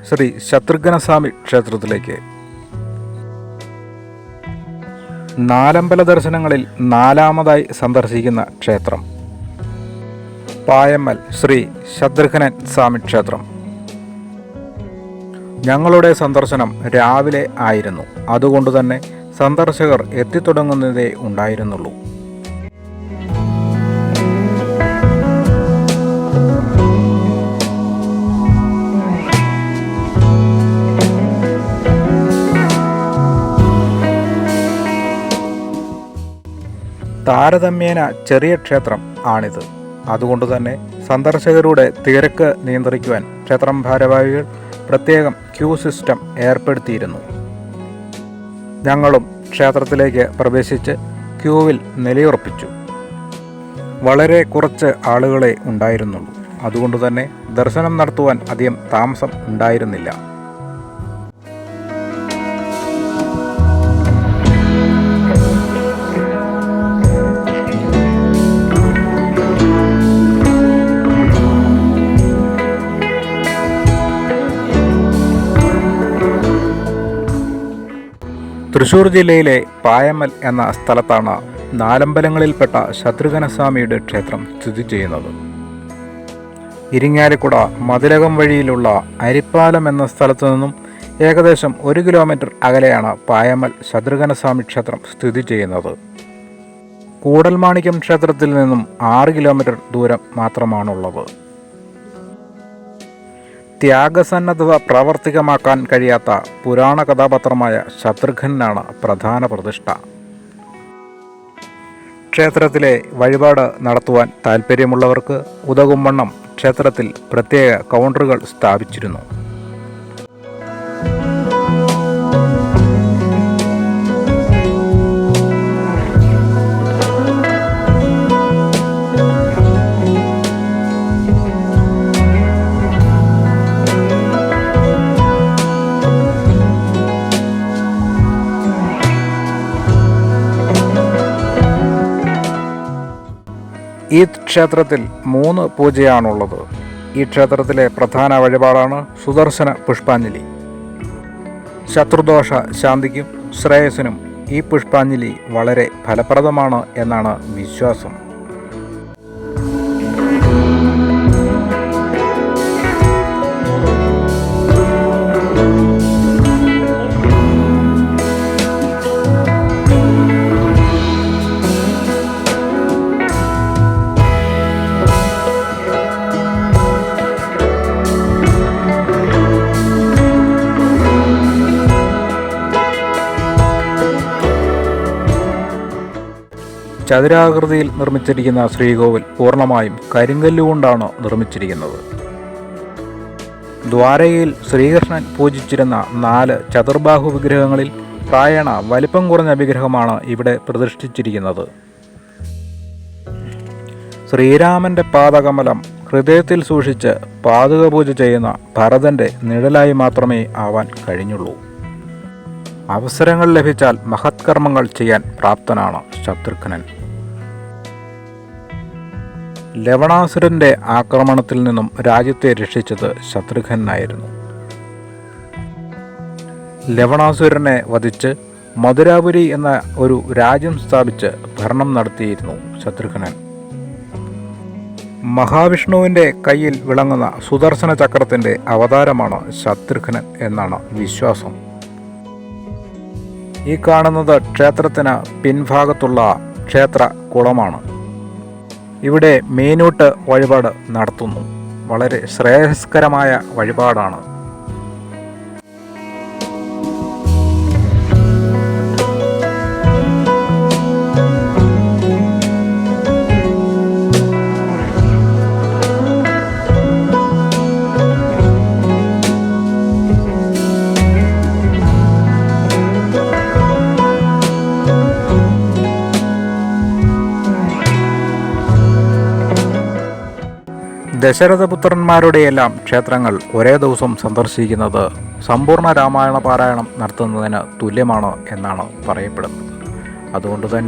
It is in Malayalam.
ശ്രീ ശത്രുഘ്നസ്വാമി ക്ഷേത്രത്തിലേക്ക്. നാലമ്പല ദർശനങ്ങളിൽ നാലാമതായി സന്ദർശിക്കുന്ന ക്ഷേത്രം പായമ്മൽ ശ്രീ ശത്രുഘ്നൻ സ്വാമി ക്ഷേത്രം. ഞങ്ങളുടെ സന്ദർശനം രാവിലെ ആയിരുന്നു. അതുകൊണ്ടുതന്നെ സന്ദർശകർ എത്തിത്തുടങ്ങുന്നതേ ഉണ്ടായിരുന്നുള്ളൂ. താരതമ്യേന ചെറിയ ക്ഷേത്രം ആണിത്. അതുകൊണ്ടുതന്നെ സന്ദർശകരുടെ തിരക്ക് നിയന്ത്രിക്കുവാൻ ക്ഷേത്രം ഭാരവാഹികൾ പ്രത്യേകം ക്യൂ സിസ്റ്റം ഏർപ്പെടുത്തിയിരുന്നു. ഞങ്ങളും ക്ഷേത്രത്തിലേക്ക് പ്രവേശിച്ച് ക്യൂവിൽ നിലയുറപ്പിച്ചു. വളരെ കുറച്ച് ആളുകളെ ഉണ്ടായിരുന്നുള്ളൂ. അതുകൊണ്ടുതന്നെ ദർശനം നടത്തുവാൻ അധികം താമസം ഉണ്ടായിരുന്നില്ല. തൃശ്ശൂർ ജില്ലയിലെ പായമ്മൽ എന്ന സ്ഥലത്താണ് നാലമ്പലങ്ങളിൽപ്പെട്ട ശത്രുഘ്നസ്വാമിയുടെ ക്ഷേത്രം സ്ഥിതി ചെയ്യുന്നത്. ഇരിങ്ങാലക്കുട മതിലകം വഴിയിലുള്ള അരിപ്പാലം എന്ന സ്ഥലത്തു നിന്നും ഏകദേശം 1 കിലോമീറ്റർ അകലെയാണ് പായമ്മൽ ശത്രുഘ്നസ്വാമി ക്ഷേത്രം സ്ഥിതി ചെയ്യുന്നത്. കൂടൽമാണിക്യം ക്ഷേത്രത്തിൽ നിന്നും 6 കിലോമീറ്റർ ദൂരം മാത്രമാണുള്ളത്. ത്യാഗസന്നദ്ധത പ്രാവർത്തികമാക്കാൻ കഴിയാത്ത പുരാണ കഥാപാത്രമായ ശത്രുഘ്നനാണ് പ്രധാന പ്രതിഷ്ഠ. ക്ഷേത്രത്തിലെ വഴിപാട് നടത്തുവാൻ താൽപ്പര്യമുള്ളവർക്ക് ഉതകുംവണ്ണം ക്ഷേത്രത്തിൽ പ്രത്യേക കൗണ്ടറുകൾ സ്ഥാപിച്ചിരുന്നു. ഈ ക്ഷേത്രത്തിൽ 3 പൂജയാണുള്ളത്. ഈ ക്ഷേത്രത്തിലെ പ്രധാന വഴിപാടാണ് സുദർശന പുഷ്പാഞ്ജലി. ശത്രുദോഷ ശാന്തിക്കും ശ്രേയസ്സിനും ഈ പുഷ്പാഞ്ജലി വളരെ ഫലപ്രദമാണ് എന്നാണ് വിശ്വാസം. ചതുരാകൃതിയിൽ നിർമ്മിച്ചിരിക്കുന്ന ശ്രീകോവിൽ പൂർണ്ണമായും കരിങ്കല്ലുകൊണ്ടാണ് നിർമ്മിച്ചിരിക്കുന്നത്. ദ്വാരകയിൽ ശ്രീകൃഷ്ണൻ പൂജിച്ചിരുന്ന 4 ചതുർബാഹു വിഗ്രഹങ്ങളിൽ പ്രായണ വലിപ്പം കുറഞ്ഞ വിഗ്രഹമാണ് ഇവിടെ പ്രതിഷ്ഠിച്ചിരിക്കുന്നത്. ശ്രീരാമൻ്റെ പാദകമലം ഹൃദയത്തിൽ സൂക്ഷിച്ച് പാദുക പൂജ ചെയ്യുന്ന ഭരതൻ്റെ നിഴലായി മാത്രമേ ആവാൻ കഴിഞ്ഞുള്ളൂ. അവസരങ്ങൾ ലഭിച്ചാൽ മഹത്കർമ്മങ്ങൾ ചെയ്യാൻ പ്രാപ്തനാണ് ശത്രുഘ്നൻ. ലവണാസുരൻ്റെ ആക്രമണത്തിൽ നിന്നും രാജ്യത്തെ രക്ഷിച്ചത് ശത്രുഘ്നായിരുന്നു. ലവണാസുരനെ വധിച്ച് മധുരാപുരി എന്ന ഒരു രാജ്യം സ്ഥാപിച്ച് ഭരണം നടത്തിയിരുന്നു ശത്രുഘ്നൻ. മഹാവിഷ്ണുവിൻ്റെ കയ്യിൽ വിളങ്ങുന്ന സുദർശന ചക്രത്തിൻ്റെ അവതാരമാണ് ശത്രുഘ്നൻ എന്നാണ് വിശ്വാസം. ഈ കാണുന്നത് ക്ഷേത്രത്തിന് പിൻഭാഗത്തുള്ള ക്ഷേത്ര കുളമാണ്. ഇവിടെ മീനൂട്ട് വഴിപാട് നടത്തുന്നു. വളരെ ശ്രേയസ്കരമായ വഴിപാടാണ്. ദശരഥപുത്രന്മാരുടെയെല്ലാം ക്ഷേത്രങ്ങൾ ഒരേ ദിവസം സന്ദർശിക്കുന്നത് സമ്പൂർണ്ണ രാമായണ പാരായണം നടത്തുന്നതിന് തുല്യമാണ് എന്നാണ് പറയപ്പെടുന്നത്. അതുകൊണ്ട് തന്നെ